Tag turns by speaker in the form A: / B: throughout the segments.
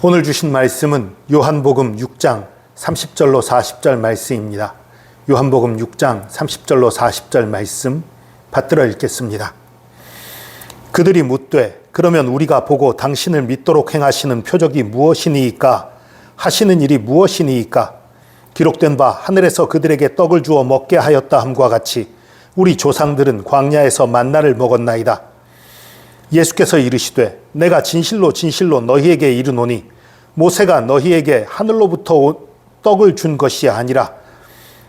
A: 오늘 주신 말씀은 요한복음 6장 30절로 40절 말씀입니다. 요한복음 6장 30절로 40절 말씀 받들어 읽겠습니다. 그들이 묻되 그러면 우리가 보고 당신을 믿도록 행하시는 표적이 무엇이니이까? 하시는 일이 무엇이니이까? 기록된 바 하늘에서 그들에게 떡을 주어 먹게 하였다 함과 같이 우리 조상들은 광야에서 만나를 먹었나이다. 예수께서 이르시되 내가 진실로 진실로 너희에게 이르노니 모세가 너희에게 하늘로부터 떡을 준 것이 아니라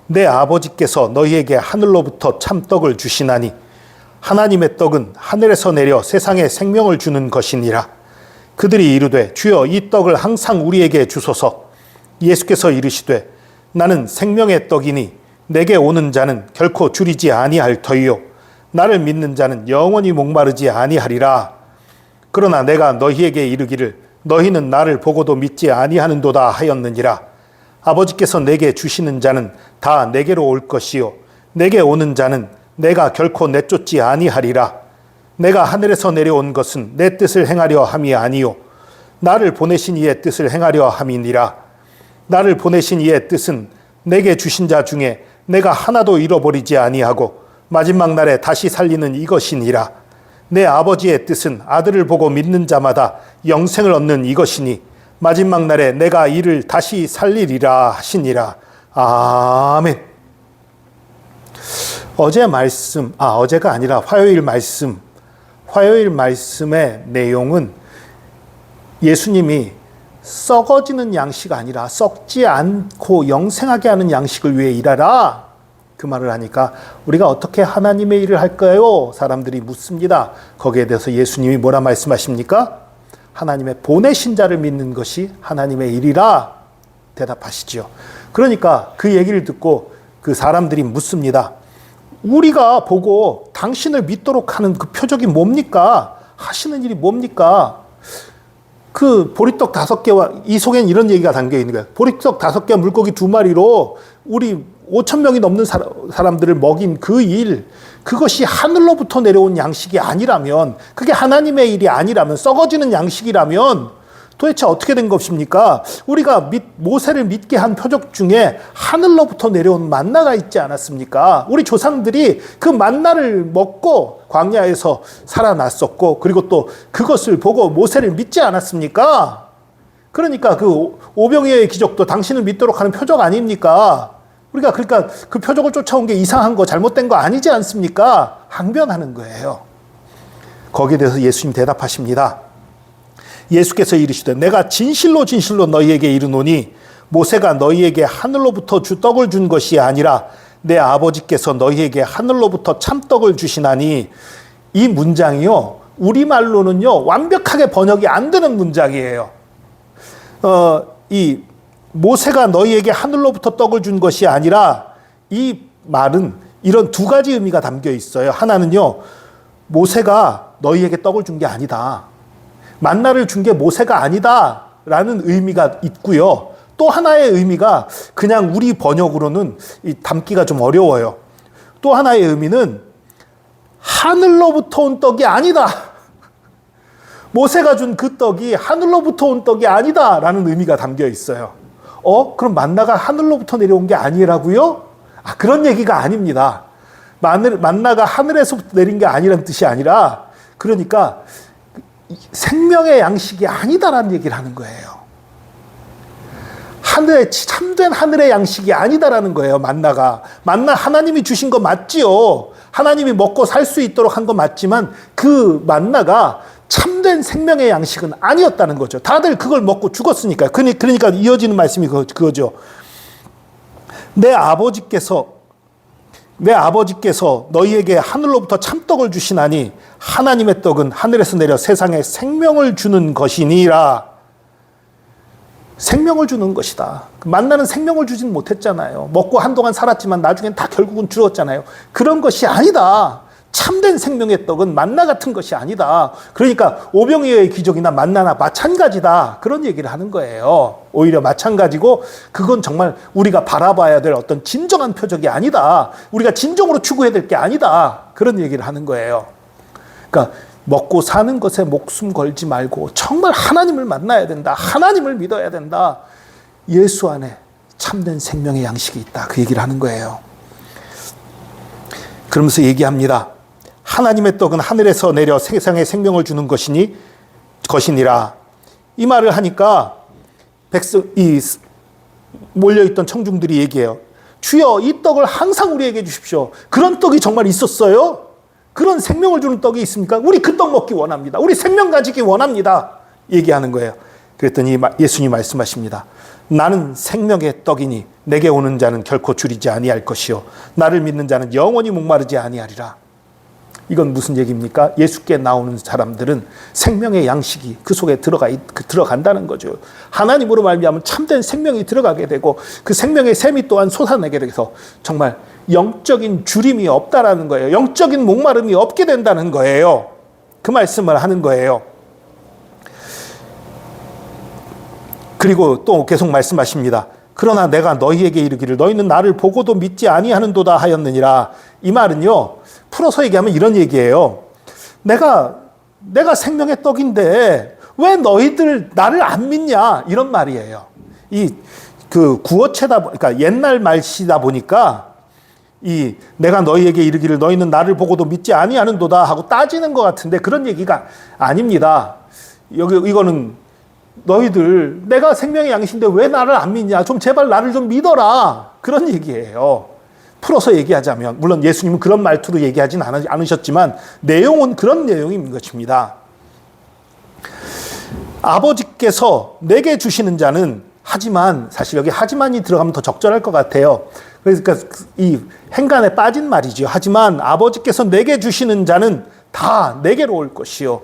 A: 내 아버지께서 너희에게 하늘로부터 참떡을 주시나니 하나님의 떡은 하늘에서 내려 세상에 생명을 주는 것이니라. 그들이 이르되 주여 이 떡을 항상 우리에게 주소서. 예수께서 이르시되 나는 생명의 떡이니 내게 오는 자는 결코 줄이지 아니할 터이요 나를 믿는 자는 영원히 목마르지 아니하리라. 그러나 내가 너희에게 이르기를 너희는 나를 보고도 믿지 아니하는도다 하였느니라. 아버지께서 내게 주시는 자는 다 내게로 올 것이요 내게 오는 자는 내가 결코 내쫓지 아니하리라. 내가 하늘에서 내려온 것은 내 뜻을 행하려 함이 아니요 나를 보내신 이의 뜻을 행하려 함이니라. 나를 보내신 이의 뜻은 내게 주신 자 중에 내가 하나도 잃어버리지 아니하고 마지막 날에 다시 살리는 이것이니라. 내 아버지의 뜻은 아들을 보고 믿는 자마다 영생을 얻는 이것이니 마지막 날에 내가 이를 다시 살리리라 하시니라. 아멘. 어제 말씀, 어제가 아니라 화요일 말씀의 내용은 예수님이 썩어지는 양식 아니라 썩지 않고 영생하게 하는 양식을 위해 일하라. 그 말을 하니까 우리가 어떻게 하나님의 일을 할까요? 사람들이 묻습니다. 거기에 대해서 예수님이 뭐라 말씀하십니까? 하나님의 보내신 자를 믿는 것이 하나님의 일이라 대답하시죠. 그러니까 그 얘기를 듣고 그 사람들이 묻습니다. 우리가 보고 당신을 믿도록 하는 그 표적이 뭡니까? 하시는 일이 뭡니까? 그 보리떡 5개와 이 속엔 이런 얘기가 담겨 있는 거예요. 보리떡 5개 물고기 2마리로 우리 5,000명이 넘는 사람들을 먹인 그 일, 그것이 하늘로부터 내려온 양식이 아니라면, 그게 하나님의 일이 아니라면, 썩어지는 양식이라면 도대체 어떻게 된 것입니까? 우리가 모세를 믿게 한 표적 중에 하늘로부터 내려온 만나가 있지 않았습니까? 우리 조상들이 그 만나를 먹고 광야에서 살아났었고, 그리고 또 그것을 보고 모세를 믿지 않았습니까? 그러니까 그 오병이어의 기적도 당신을 믿도록 하는 표적 아닙니까? 우리가 그러니까 그 표적을 쫓아온 게 이상한 거, 잘못된 거 아니지 않습니까? 항변하는 거예요. 거기에 대해서 예수님 대답하십니다. 예수께서 이르시되 내가 진실로 진실로 너희에게 이르노니 모세가 너희에게 하늘로부터 떡을 준 것이 아니라 내 아버지께서 너희에게 하늘로부터 참떡을 주시나니. 이 문장이요, 우리말로는요 완벽하게 번역이 안 되는 문장이에요. 이 모세가 너희에게 하늘로부터 떡을 준 것이 아니라, 이 말은 이런 두 가지 의미가 담겨 있어요. 하나는요, 모세가 너희에게 떡을 준 게 아니다, 만나를 준 게 모세가 아니다 라는 의미가 있고요. 또 하나의 의미가 그냥 우리 번역으로는 담기가 좀 어려워요. 또 하나의 의미는 하늘로부터 온 떡이 아니다, 모세가 준 그 떡이 하늘로부터 온 떡이 아니다 라는 의미가 담겨 있어요. 그럼 만나가 하늘로부터 내려온 게 아니라고요? 그런 얘기가 아닙니다. 만나가 하늘에서 내린 게 아니라는 뜻이 아니라, 그러니까 생명의 양식이 아니다라는 얘기를 하는 거예요. 참된 하늘의 양식이 아니다라는 거예요. 만나 하나님이 주신 거 맞지요. 하나님이 먹고 살 수 있도록 한 거 맞지만 그 만나가 참된 생명의 양식은 아니었다는 거죠. 다들 그걸 먹고 죽었으니까. 그러니까 이어지는 말씀이 그거죠. 내 아버지께서 너희에게 하늘로부터 참떡을 주시나니 하나님의 떡은 하늘에서 내려 세상에 생명을 주는 것이니라. 생명을 주는 것이다. 만나는 생명을 주진 못했잖아요. 먹고 한동안 살았지만 나중엔 다 결국은 죽었잖아요. 그런 것이 아니다. 참된 생명의 떡은 만나 같은 것이 아니다. 그러니까 오병이어의 기적이나 만나나 마찬가지다. 그런 얘기를 하는 거예요. 오히려 마찬가지고 그건 정말 우리가 바라봐야 될 어떤 진정한 표적이 아니다. 우리가 진정으로 추구해야 될 게 아니다. 그런 얘기를 하는 거예요. 그러니까 먹고 사는 것에 목숨 걸지 말고 정말 하나님을 만나야 된다. 하나님을 믿어야 된다. 예수 안에 참된 생명의 양식이 있다. 그 얘기를 하는 거예요. 그러면서 얘기합니다. 하나님의 떡은 하늘에서 내려 세상에 생명을 주는 것이니라. 이 말을 하니까 몰려있던 청중들이 얘기해요. 주여, 이 떡을 항상 우리에게 주십시오. 그런 떡이 정말 있었어요? 그런 생명을 주는 떡이 있습니까? 우리 그 떡 먹기 원합니다. 우리 생명 가지기 원합니다. 얘기하는 거예요. 그랬더니 예수님 말씀하십니다. 나는 생명의 떡이니 내게 오는 자는 결코 줄이지 아니할 것이요 나를 믿는 자는 영원히 목마르지 아니하리라. 이건 무슨 얘기입니까? 예수께 나오는 사람들은 생명의 양식이 그 속에 들어간다는 거죠. 하나님으로 말미암아 참된 생명이 들어가게 되고 그 생명의 샘이 또한 솟아내게 돼서 정말 영적인 주림이 없다라는 거예요. 영적인 목마름이 없게 된다는 거예요. 그 말씀을 하는 거예요. 그리고 또 계속 말씀하십니다. 그러나 내가 너희에게 이르기를 너희는 나를 보고도 믿지 아니하는도다 하였느니라. 이 말은요, 풀어서 얘기하면 이런 얘기예요. 내가 생명의 떡인데 왜 너희들 나를 안 믿냐? 이런 말이에요. 그 구어체다, 그러니까 옛날 말씨다 보니까 내가 너희에게 이르기를 너희는 나를 보고도 믿지 아니하는도다 하고 따지는 것 같은데 그런 얘기가 아닙니다. 이거는 너희들 내가 생명의 양식인데 왜 나를 안 믿냐? 좀 제발 나를 좀 믿어라. 그런 얘기예요. 풀어서 얘기하자면, 물론 예수님은 그런 말투로 얘기하진 않으셨지만 내용은 그런 내용인 것입니다. 아버지께서 내게 주시는 자는 하지만, 사실 여기 하지만이 들어가면 더 적절할 것 같아요. 그러니까 이 행간에 빠진 말이죠. 하지만 아버지께서 내게 주시는 자는 다 내게로 올 것이요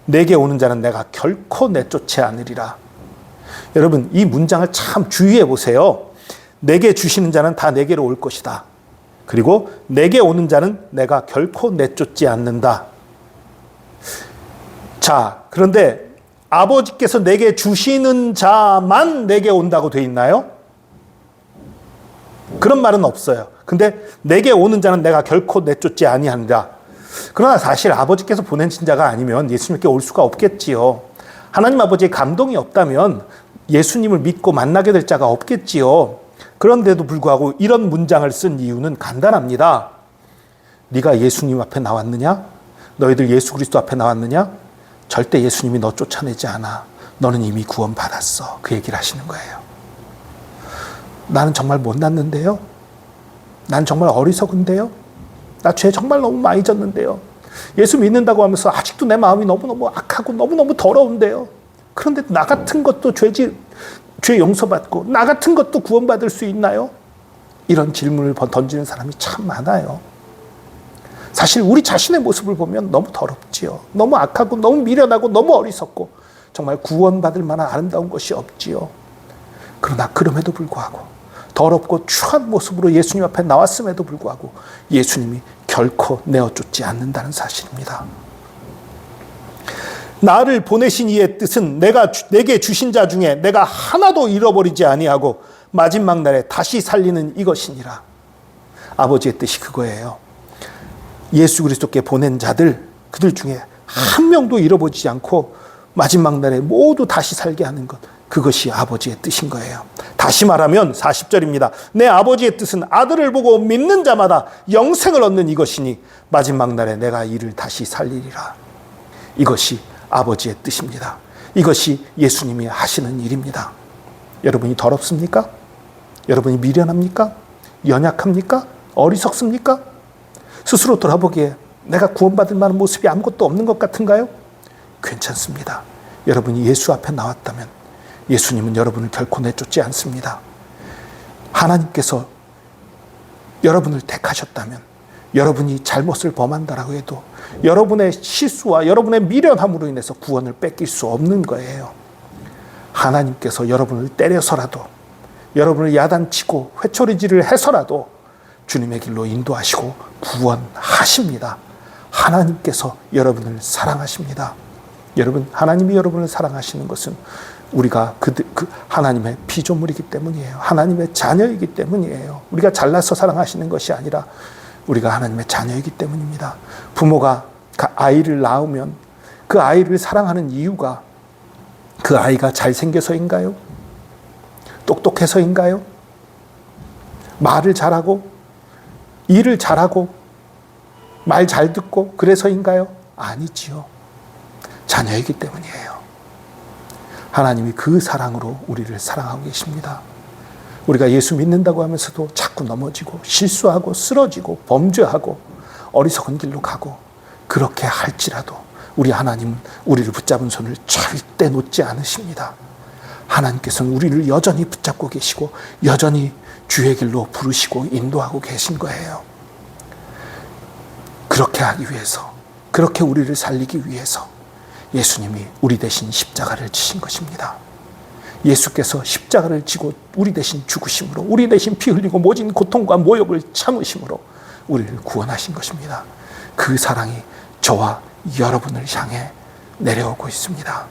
A: 내게 오는 자는 내가 결코 내쫓지 않으리라. 여러분, 이 문장을 참 주의해 보세요. 내게 주시는 자는 다 내게로 올 것이다. 그리고 내게 오는 자는 내가 결코 내쫓지 않는다. 자, 그런데 아버지께서 내게 주시는 자만 내게 온다고 돼 있나요? 그런 말은 없어요. 근데 내게 오는 자는 내가 결코 내쫓지 아니한다. 그러나 사실 아버지께서 보내신 자가 아니면 예수님께 올 수가 없겠지요. 하나님 아버지의 감동이 없다면 예수님을 믿고 만나게 될 자가 없겠지요. 그런데도 불구하고 이런 문장을 쓴 이유는 간단합니다. 네가 예수님 앞에 나왔느냐? 너희들 예수 그리스도 앞에 나왔느냐? 절대 예수님이 너 쫓아내지 않아. 너는 이미 구원받았어. 그 얘기를 하시는 거예요. 나는 정말 못났는데요. 난 정말 어리석은데요. 나 죄 정말 너무 많이 졌는데요. 예수 믿는다고 하면서 아직도 내 마음이 너무너무 악하고 너무너무 더러운데요. 그런데 나 같은 것도 죄 용서받고 나 같은 것도 구원받을 수 있나요? 이런 질문을 던지는 사람이 참 많아요. 사실 우리 자신의 모습을 보면 너무 더럽지요. 너무 악하고 너무 미련하고 너무 어리석고 정말 구원받을 만한 아름다운 것이 없지요. 그러나 그럼에도 불구하고 더럽고 추한 모습으로 예수님 앞에 나왔음에도 불구하고 예수님이 결코 내어쫓지 않는다는 사실입니다. 나를 보내신 이의 뜻은 내게 주신 자 중에 내가 하나도 잃어버리지 아니하고 마지막 날에 다시 살리는 이것이니라. 아버지의 뜻이 그거예요. 예수 그리스도께 보낸 자들, 그들 중에 한 명도 잃어버리지 않고 마지막 날에 모두 다시 살게 하는 것, 그것이 아버지의 뜻인 거예요. 다시 말하면 40절입니다. 내 아버지의 뜻은 아들을 보고 믿는 자마다 영생을 얻는 이것이니 마지막 날에 내가 이를 다시 살리리라. 이것이 아버지의 뜻입니다. 이것이 예수님이 하시는 일입니다. 여러분이 더럽습니까? 여러분이 미련합니까? 연약합니까? 어리석습니까? 스스로 돌아보기에 내가 구원받을 만한 모습이 아무것도 없는 것 같은가요? 괜찮습니다. 여러분이 예수 앞에 나왔다면 예수님은 여러분을 결코 내쫓지 않습니다. 하나님께서 여러분을 택하셨다면 여러분이 잘못을 범한다라고 해도 여러분의 실수와 여러분의 미련함으로 인해서 구원을 뺏길 수 없는 거예요. 하나님께서 여러분을 때려서라도 여러분을 야단치고 회초리질을 해서라도 주님의 길로 인도하시고 구원하십니다. 하나님께서 여러분을 사랑하십니다. 여러분, 하나님이 여러분을 사랑하시는 것은 우리가 그 하나님의 피조물이기 때문이에요. 하나님의 자녀이기 때문이에요. 우리가 잘나서 사랑하시는 것이 아니라 우리가 하나님의 자녀이기 때문입니다. 부모가 아이를 낳으면 그 아이를 사랑하는 이유가 그 아이가 잘생겨서인가요? 똑똑해서인가요? 말을 잘하고 일을 잘하고 말 잘 듣고 그래서인가요? 아니지요. 자녀이기 때문이에요. 하나님이 그 사랑으로 우리를 사랑하고 계십니다. 우리가 예수 믿는다고 하면서도 자꾸 넘어지고 실수하고 쓰러지고 범죄하고 어리석은 길로 가고 그렇게 할지라도 우리 하나님은 우리를 붙잡은 손을 절대 놓지 않으십니다. 하나님께서는 우리를 여전히 붙잡고 계시고 여전히 주의 길로 부르시고 인도하고 계신 거예요. 그렇게 하기 위해서, 그렇게 우리를 살리기 위해서 예수님이 우리 대신 십자가를 지신 것입니다. 예수께서 십자가를 지고 우리 대신 죽으심으로, 우리 대신 피 흘리고 모진 고통과 모욕을 참으심으로 우리를 구원하신 것입니다. 그 사랑이 저와 여러분을 향해 내려오고 있습니다.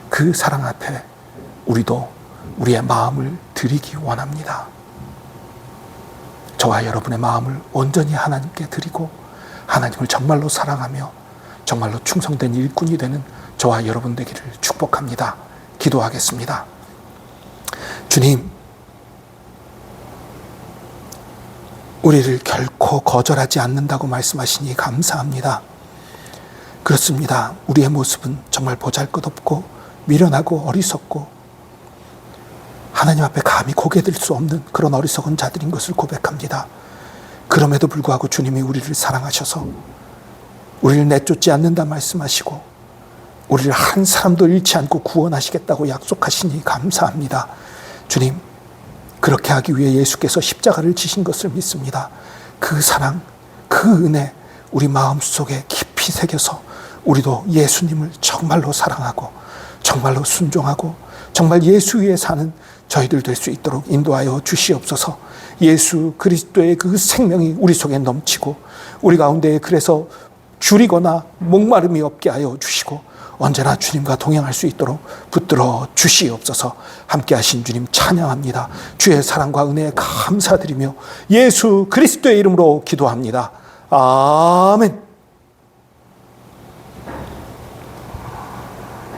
A: 그 사랑 앞에 우리도 우리의 마음을 드리기 원합니다. 저와 여러분의 마음을 온전히 하나님께 드리고 하나님을 정말로 사랑하며 정말로 충성된 일꾼이 되는 저와 여러분 되기를 축복합니다. 기도하겠습니다. 주님, 우리를 결코 거절하지 않는다고 말씀하시니 감사합니다. 그렇습니다. 우리의 모습은 정말 보잘것없고 미련하고 어리석고 하나님 앞에 감히 고개 들 수 없는 그런 어리석은 자들인 것을 고백합니다. 그럼에도 불구하고 주님이 우리를 사랑하셔서 우리를 내쫓지 않는다 말씀하시고 우리를 한 사람도 잃지 않고 구원하시겠다고 약속하시니 감사합니다. 주님, 그렇게 하기 위해 예수께서 십자가를 지신 것을 믿습니다. 그 사랑, 그 은혜 우리 마음속에 깊이 새겨서 우리도 예수님을 정말로 사랑하고 정말로 순종하고 정말 예수 위에 사는 저희들 될 수 있도록 인도하여 주시옵소서. 예수 그리스도의 그 생명이 우리 속에 넘치고 우리 가운데 그래서 줄이거나 목마름이 없게 하여 주시고 언제나 주님과 동행할 수 있도록 붙들어 주시옵소서. 함께 하신 주님 찬양합니다. 주의 사랑과 은혜에 감사드리며 예수 그리스도의 이름으로 기도합니다. 아멘.